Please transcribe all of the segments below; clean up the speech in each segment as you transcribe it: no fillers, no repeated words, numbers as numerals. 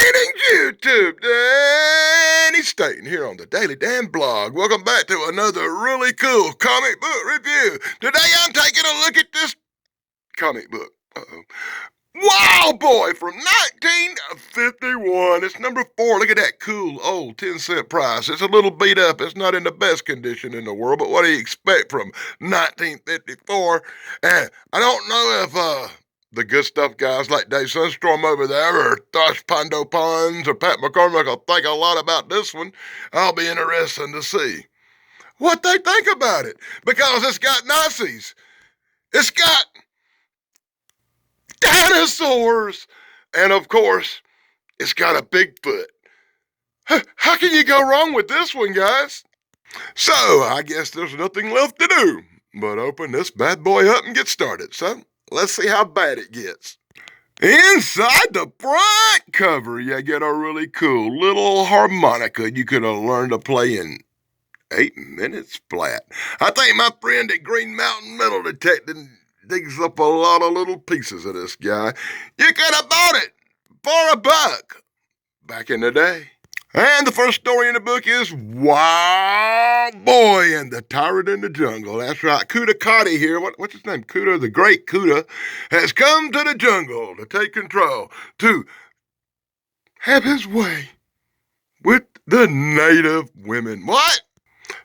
Greetings, YouTube. Danny Staten here on the Daily Dan Blog. Welcome back to another really cool comic book review. Today I'm taking a look at this comic book. Wow Boy from 1951. It's number 4. Look at that cool old 10-cent price. It's a little beat up. It's not in the best condition in the world, but what do you expect from 1954? And I don't know if the good stuff guys like Dave Sunstorm over there or Tosh Pondo Pons or Pat McCormick will think a lot about this one. I'll be interested to see what they think about it because it's got Nazis. It's got dinosaurs. And of course, it's got a Bigfoot. How can you go wrong with this one, guys? So, I guess there's nothing left to do but open this bad boy up and get started. So, let's see how bad it gets. Inside the front cover, you get a really cool little harmonica you could have learned to play in 8 minutes flat. I think my friend at Green Mountain Metal Detecting digs up a lot of little pieces of this guy. You could have bought it for $1 back in the day. And the first story in the book is Wild Boy and the Tyrant in the Jungle. That's right, Kuda Kadi here. What's his name? Kuda, the great Kuda, has come to the jungle to take control, to have his way with the native women. What?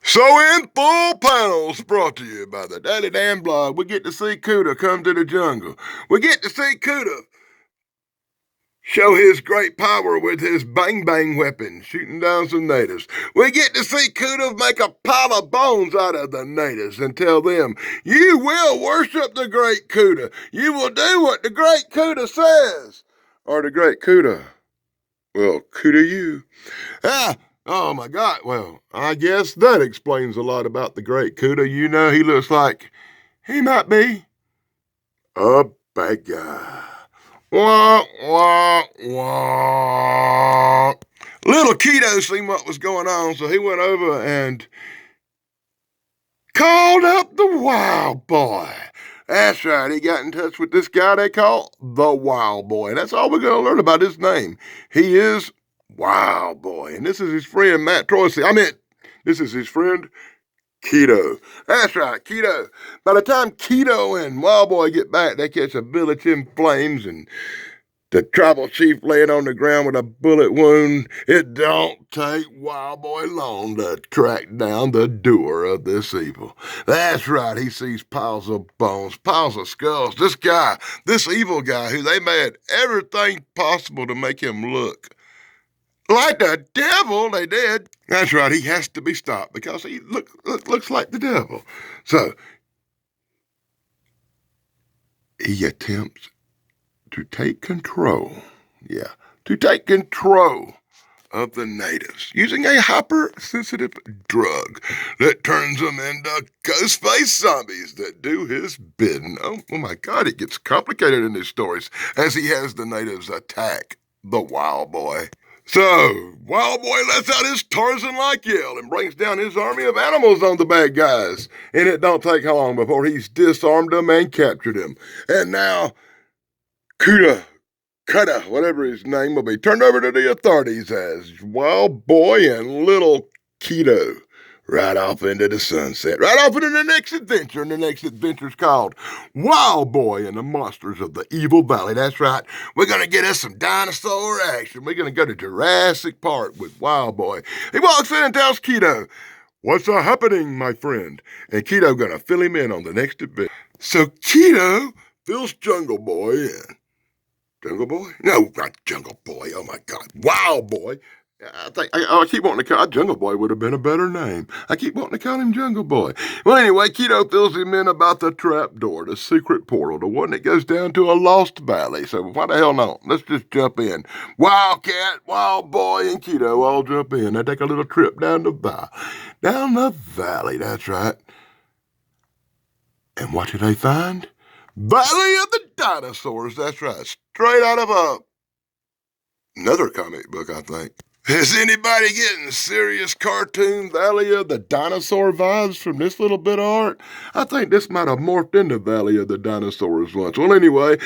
So in full panels brought to you by the Daily Dan Blog, we get to see Kuda come to the jungle. We get to see Kuda show his great power with his bang-bang weapon, shooting down some natives. We get to see Kuda make a pile of bones out of the natives and tell them, you will worship the great Kuda. You will do what the great Kuda says. Or the great Kuda will Kuda you. Oh my God. Well, I guess that explains a lot about the great Kuda. You know, he looks like he might be a bad guy. Wah, wah, wah. Little Keto seen what was going on, so he went over and called up the Wild Boy. That's right, he got in touch with this guy they call the Wild Boy. That's all we're going to learn about his name. He is Wild Boy, and this is his friend Matt Troisi. This is his friend Keto. That's right, Keto. By the time Keto and Wild Boy get back, they catch a village in flames and the tribal chief laying on the ground with a bullet wound. It don't take Wild Boy long to track down the doer of this evil. That's right, he sees piles of bones, piles of skulls. This guy, this evil guy who they made everything possible to make him look like the devil, they did. That's right, he has to be stopped because he looks like the devil. So, he attempts to take control, to take control of the natives using a hypersensitive drug that turns them into ghost-faced zombies that do his bidding. Oh my God, it gets complicated in these stories as he has the natives attack the Wild Boy. So, Wild Boy lets out his Tarzan-like yell and brings down his army of animals on the bad guys. And it don't take long before he's disarmed them and captured them. And now, Kuda, whatever his name will be, turned over to the authorities as Wild Boy and Little Keto. Right off into the sunset, right off into the next adventure, and the next adventure's called Wild Boy and the Monsters of the Evil Valley. That's right, we're going to get us some dinosaur action. We're going to go to Jurassic Park with Wild Boy. He walks in and tells Keto, what's happening, my friend? And Keto going to fill him in on the next adventure. So Keto fills Jungle Boy in. Jungle Boy? No, not Jungle Boy. Oh my God, Wild Boy. I keep wanting to call Jungle Boy would have been a better name. I keep wanting to call him Jungle Boy. Well, anyway, Keto fills him in about the trap door, the secret portal, the one that goes down to a lost valley. So why the hell not? Let's just jump in. Wildcat, Wild Boy, and Keto all jump in. They take a little trip down the valley. That's right. And what do they find? Valley of the Dinosaurs. That's right. Straight out of another comic book, I think. Is anybody getting serious cartoon Valley of the Dinosaur vibes from this little bit of art? I think this might have morphed into Valley of the Dinosaurs once. Well, anyway,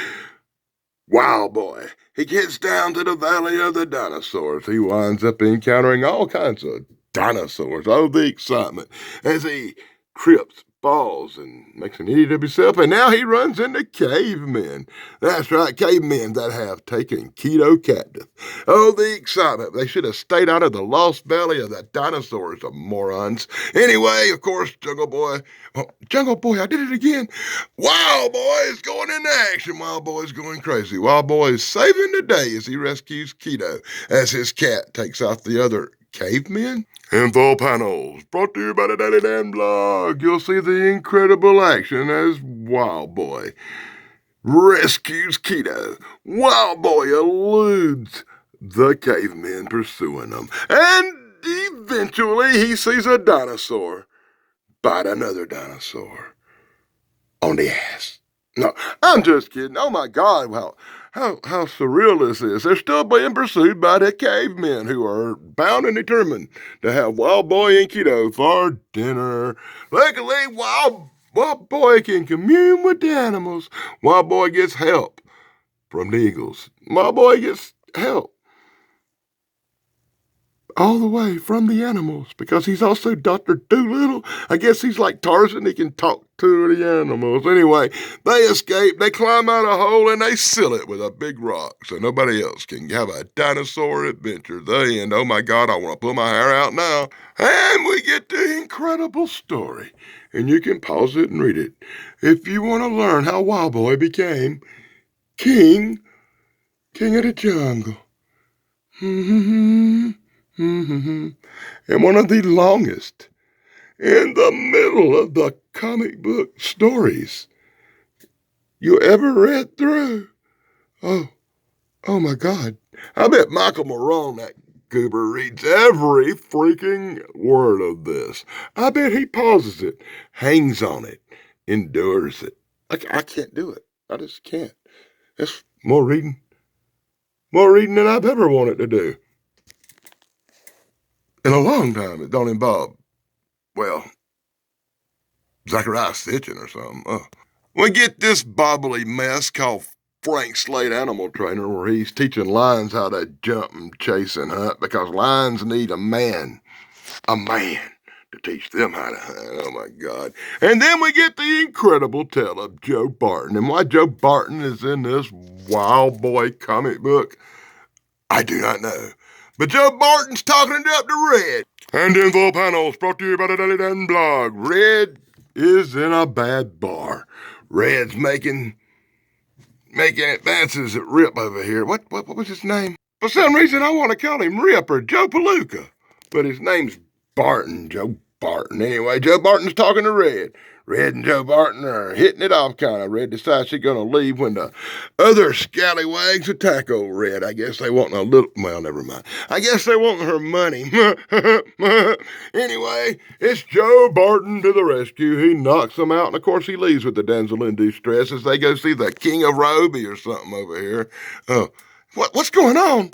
Wild Boy he gets down to the Valley of the Dinosaurs. He winds up encountering all kinds of dinosaurs. Oh, the excitement as he trips, falls, and makes an idiot of himself. And now he runs into cavemen. That's right, cavemen that have taken Keto captive. Oh, the excitement. They should have stayed out of the Lost Valley of the Dinosaurs, the morons. Anyway, of course, Jungle Boy. Oh, Jungle Boy, I did it again. Wild Boy is going into action. Wild Boy is going crazy. Wild Boy is saving the day as he rescues Keto as his cat takes off the other cavemen. Info panels brought to you by the Daily Dan blog. You'll see the incredible action as Wild Boy rescues Keto. Wild Boy eludes the cavemen pursuing him. And eventually he sees a dinosaur bite another dinosaur on the ass. No, I'm just kidding. Oh my God, how surreal this is. They're still being pursued by the cavemen who are bound and determined to have Wild Boy and Keto for dinner. Luckily, Wild Boy can commune with the animals. Wild Boy gets help from the eagles. Wild Boy gets help all the way from the animals because he's also Dr. Dolittle. I guess he's like Tarzan. He can talk to the animals. Anyway, they escape. They climb out a hole and they seal it with a big rock so nobody else can have a dinosaur adventure. The end. Oh my God, I want to pull my hair out now. And we get the incredible story. And you can pause it and read it if you want to learn how Wild Boy became king of the jungle. And one of the longest in the middle of the comic book stories you ever read through. Oh my God. I bet Michael Morone, that goober, reads every freaking word of this. I bet he pauses it, hangs on it, endures it. I can't do it. I just can't. It's more reading than I've ever wanted to do. In a long time, it don't involve, well, Zachariah Sitchin or something. We get this bobbly mess called Frank Slade Animal Trainer where he's teaching lions how to jump and chase and hunt because lions need a man to teach them how to hunt. Oh my God. And then we get the incredible tale of Joe Barton. And why Joe Barton is in this Wild Boy comic book, I do not know. But Joe Barton's talking it up to Red. And info panels brought to you by the Daily Dan blog. Red is in a bad bar. Red's making advances at Rip over here. What was his name? For some reason, I want to call him Rip or Joe Palooka. But his name's Barton, Joe Barton. Anyway, Joe Barton's talking to Red. Red and Joe Barton are hitting it off kind of. Red decides she's going to leave when the other scallywags attack old Red. I guess they want a little, well, never mind. I guess they want her money. Anyway, it's Joe Barton to the rescue. He knocks them out, and of course he leaves with the damsel in distress as they go see the King of Roby or something over here. What's going on?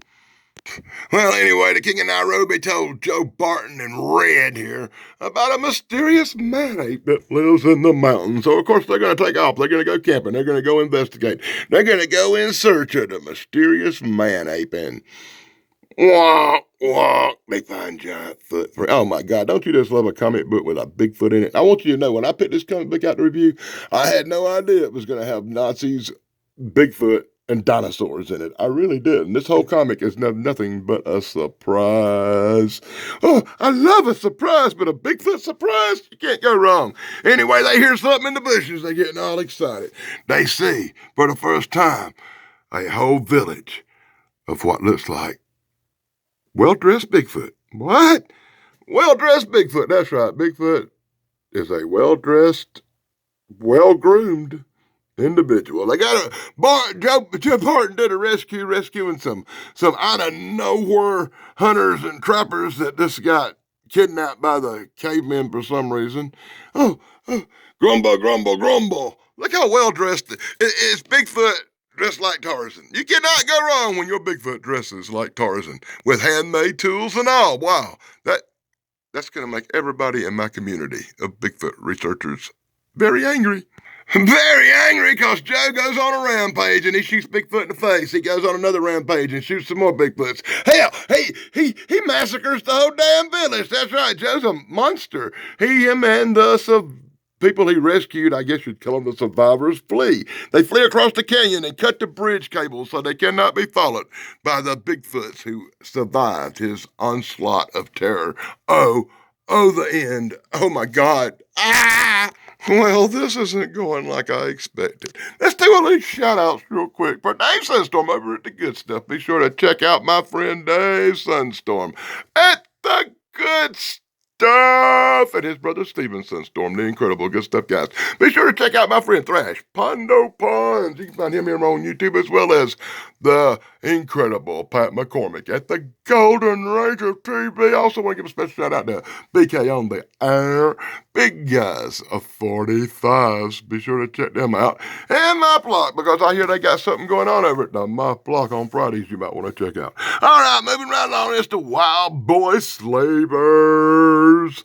Well, anyway, the King of Nairobi told Joe Barton and Red here about a mysterious man-ape that lives in the mountains. So, of course, they're going to take off. They're going to go camping. They're going to go investigate. They're going to go in search of the mysterious man-ape. And walk, they find giant foot. Oh, my God. Don't you just love a comic book with a Bigfoot in it? I want you to know, when I picked this comic book out to review, I had no idea it was going to have Nazis, Bigfoot, and dinosaurs in it. I really did. And this whole comic is nothing but a surprise. Oh, I love a surprise, but a Bigfoot surprise? You can't go wrong. Anyway, they hear something in the bushes. They're getting all excited. They see, for the first time, a whole village of what looks like well-dressed Bigfoot. What? Well-dressed Bigfoot. That's right. Bigfoot is a well-dressed, well-groomed individual. They got Joe Barton did a rescuing some out of nowhere hunters and trappers that just got kidnapped by the cavemen for some reason. Oh, grumble. Look how well dressed it's Bigfoot dressed like Tarzan. You cannot go wrong when your Bigfoot dresses like Tarzan with handmade tools and all. Wow, that's going to make everybody in my community of Bigfoot researchers very angry. Very angry because Joe goes on a rampage and he shoots Bigfoot in the face. He goes on another rampage and shoots some more Bigfoots. Hell, he massacres the whole damn village. That's right. Joe's a monster. Him and the people he rescued, I guess you'd call them the survivors, flee. They flee across the canyon and cut the bridge cables so they cannot be followed by the Bigfoots who survived his onslaught of terror. Oh, the end. Oh my God. Ah! Well, this isn't going like I expected. Let's do a little shout outs real quick. For Dave Sunstorm over at The Good Stuff, be sure to check out my friend Dave Sunstorm at The Good Stuff and his brother Steven Sunstorm, the incredible Good Stuff guys. Be sure to check out my friend Thrash, Pondo Ponds. You can find him here on YouTube as well as the incredible Pat McCormick at the Golden Ranger TV. I also want to give a special shout out to BK on the Air. Big guys of 45s. Be sure to check them out. And My Block, because I hear they got something going on over at the My Block on Fridays you might want to check out. All right, moving right along. It's the Wild Boy Slavers.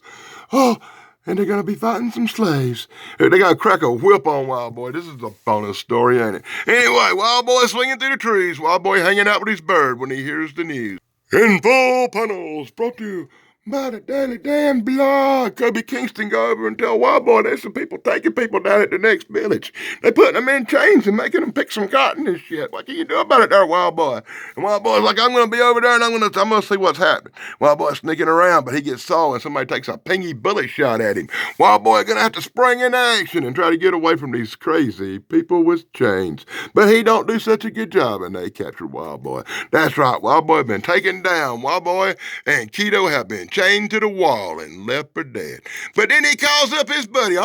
Oh, and they're going to be fighting some slaves. They're going to crack a whip on Wild Boy. This is a bonus story, ain't it? Anyway, Wild Boy swinging through the trees. Wild Boy hanging out with his bird when he hears the news. In full panels, brought to you by the Daily Damn Blog. Kobe Kingston go over and tell Wild Boy there's some people taking people down at the next village. They putting them in chains and making them pick some cotton and shit. What can you do about it there, Wild Boy? And Wild Boy's like, I'm going to be over there and I'm gonna see what's happening. Wild Boy's sneaking around, but he gets saw and somebody takes a pingy bullet shot at him. Wild Boy going to have to spring into action and try to get away from these crazy people with chains. But he don't do such a good job and they capture Wild Boy. That's right, Wild Boy been taken down. Wild Boy and Keto have been chained to the wall and left for dead. But then he calls up his buddy.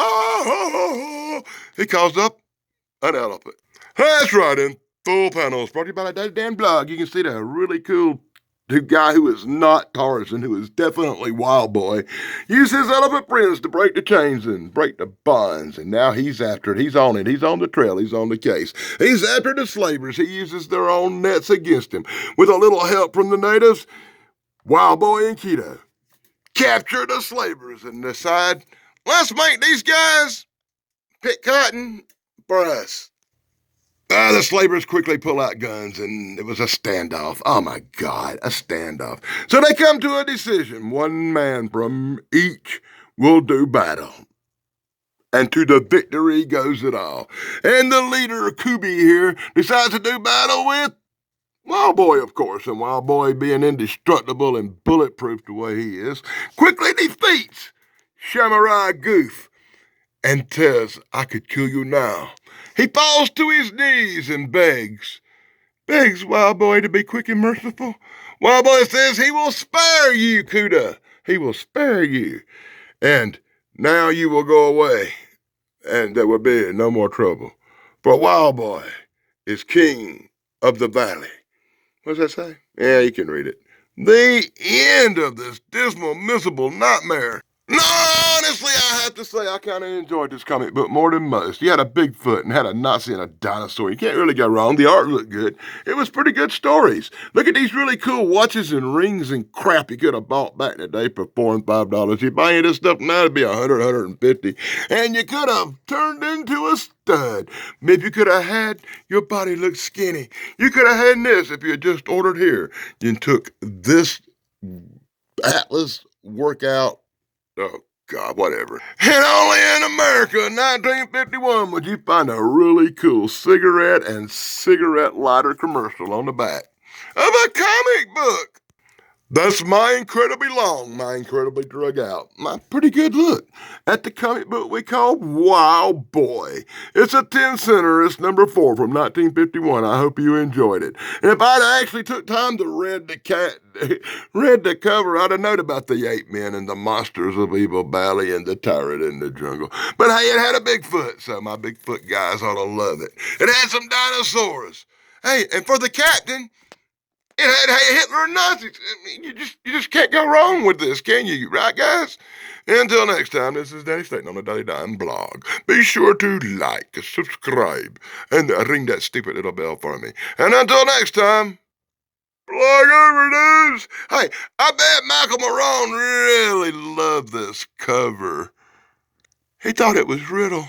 He calls up an elephant. That's right, in full panels, brought to you by the damn blog. You can see the really cool guy who is not Tarzan, who is definitely Wild Boy, use his elephant friends to break the chains and break the bonds. And now he's after it. He's on it. He's on the trail. He's on the case. He's after the slavers. He uses their own nets against him. With a little help from the natives, Wild Boy and Keto capture the slavers and decide, let's make these guys pick cotton for us. The slavers quickly pull out guns, and it was a standoff. Oh, my God, a standoff. So they come to a decision. One man from each will do battle. And to the victory goes it all. And the leader, Kubi here, decides to do battle with Wild Boy, of course, and Wild Boy, being indestructible and bulletproof the way he is, quickly defeats Samurai Goof and says, I could kill you now. He falls to his knees and begs Wild Boy to be quick and merciful. Wild Boy says he will spare you, Kuda. He will spare you. And now you will go away, and there will be no more trouble. For Wild Boy is king of the valley. What does that say? Yeah, you can read it. The end of this dismal, miserable nightmare. No, honestly, I have to say I kind of enjoyed this comic book more than most. You had a Bigfoot and had a Nazi and a dinosaur. You can't really go wrong. The art looked good. It was pretty good stories. Look at these really cool watches and rings and crap you could have bought back in the day for $4 and $5. You buy any of this stuff now, it'd be $100, $150. And you could have turned into a stud. If you could have had your body look skinny. You could have had this if you had just ordered here. You took this Atlas workout. Oh, God, whatever. And only in America in 1951 would you find a really cool cigarette and cigarette lighter commercial on the back of a comic book. That's my incredibly long, my incredibly drug out, my pretty good look at the comic book we call Wild Boy. It's a 10-center. It's number 4 from 1951. I hope you enjoyed it. And if I'd actually took time to read the cover, I'd have known about the 8 men and the monsters of Evil Valley and the tyrant in the jungle. But hey, it had a Bigfoot, so my Bigfoot guys ought to love it. It had some dinosaurs. Hey, and for the captain, it had Hitler and Nazis. I mean, you just can't go wrong with this, can you? Right, guys? Until next time, this is Danny Staten on the Daily Dime blog. Be sure to like, subscribe, and ring that stupid little bell for me. And until next time, blog over, dudes. Hey, I bet Michael Marone really loved this cover. He thought it was Riddle.